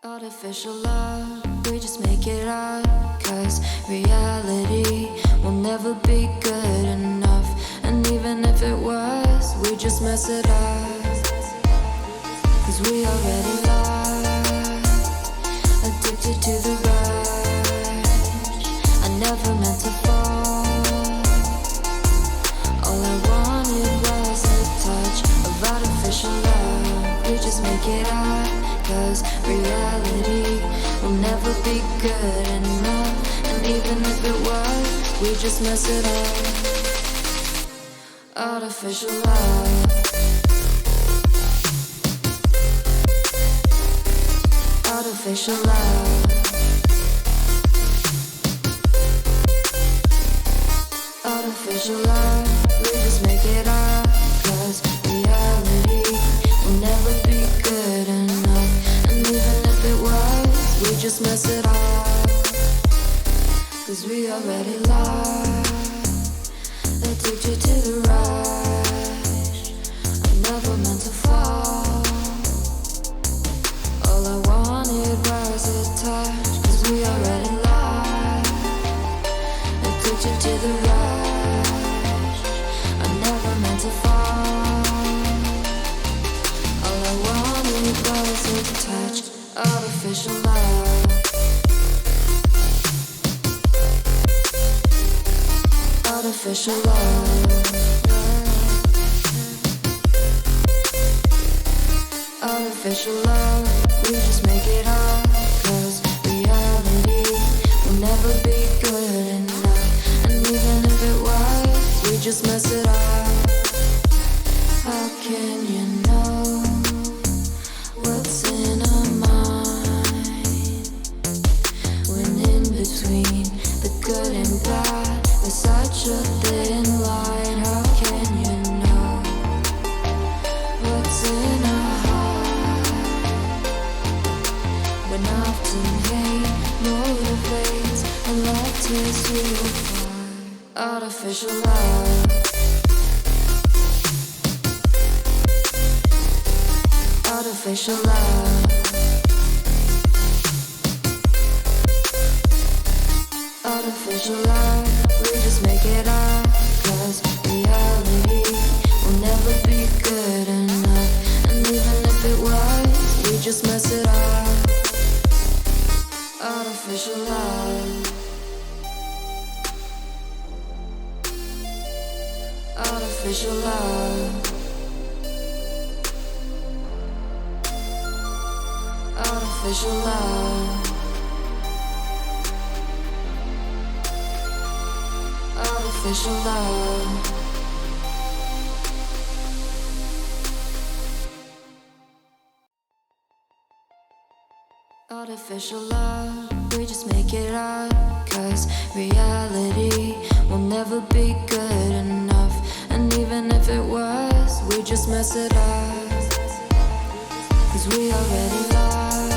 Artificial love, we just make it up. Cause reality will never be good enough. And even if it was, we just mess it up. Cause we already lost, addicted to the rush. I never meant to fall. All I wanted was a touch of artificial love. We just make it up. Cause reality will never be good enough. And even if it was, we just mess it up. Artificial love. Artificial love. Artificial love. We just make it up. Cause reality will never be good enough. And even if it was, we just mess it up. Cause we already lost, addicted to the rush. I never meant to fall. All I wanted was a touch. Cause we already lost, addicted to the rush. I never meant to fall. All I wanted was a touch. Artificial love. Artificial love. Artificial love. We just make it up. Cause reality will never be good enough. And even if it was, we just mess it up. How can you know what's in our mind? When in between the good and bad, there's such a thin line. How can you know what's in our heart? When often hate motivates and love tears you apart. Artificial love. Artificial love. Artificial love. We just make it up. Cause reality will never be good enough. And even if it was, we just mess it up. Artificial love. Artificial love. Artificial love. Artificial love. Artificial love. We just make it up. Cause reality will never be good enough. And even if it was, we just mess it up. Cause we already lost,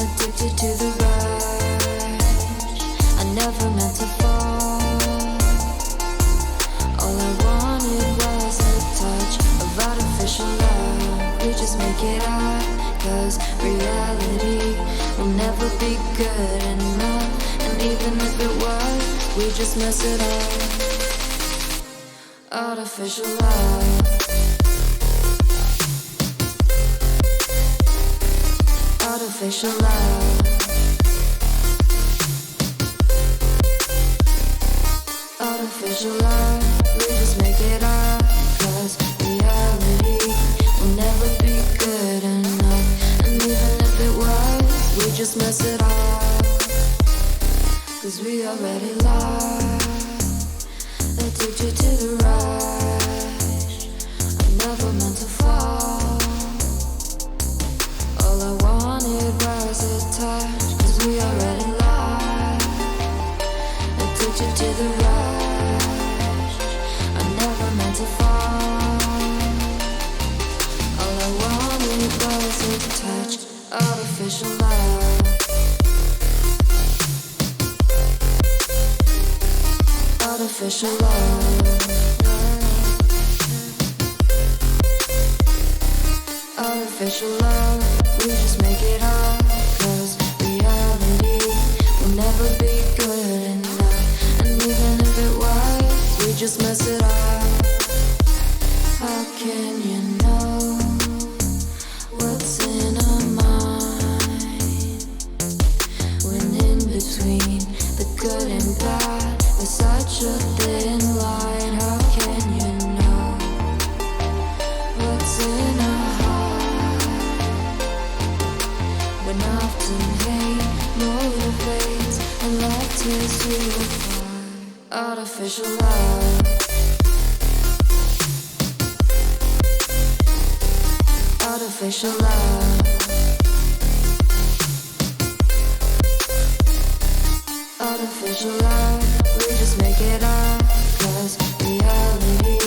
addicted to the rush. I never meant to fall. All I wanted was a touch of artificial love. We just make it up. Cause reality will never be good enough. And even if it was, we just mess it up. Artificial love. Artificial love. Artificial love. We just make it up. Cause reality will never be good enough. And even if it was, we just mess it up. Cause we already lost, addicted to the rush. I never meant to fall. All I wanted was a touch. Cause we already lost, addicted to the rush. I never meant to fall. All I wanted was a touch. Artificial love. Artificial love. Artificial love. we just make it up. 'Cause reality will never be good enough. And even if it was, we just mess it up. How can you know what's in our mind? When in between the good and bad, there's such a thin line. How can you know what's in our heart? When often hate motivates and love tears you apart. Artificial love. Artificial love. Artificial love, we just make it up. 'Cause reality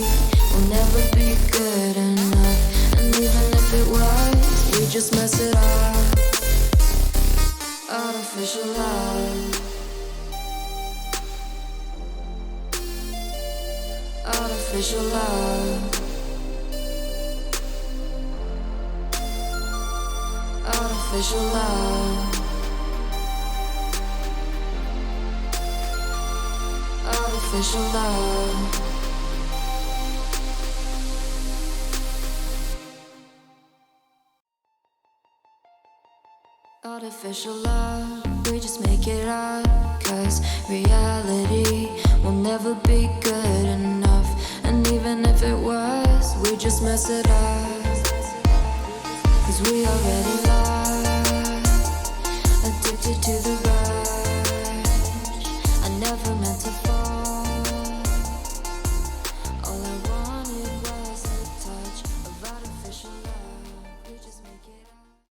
will never be good enough. And even if it was, we just mess it up. Artificial love. Artificial love. Artificial love. Artificial love. Artificial love, we just make it up. 'Cause reality will never be good enough. And even if it was, we just mess it up. 'Cause we already lost, addicted to the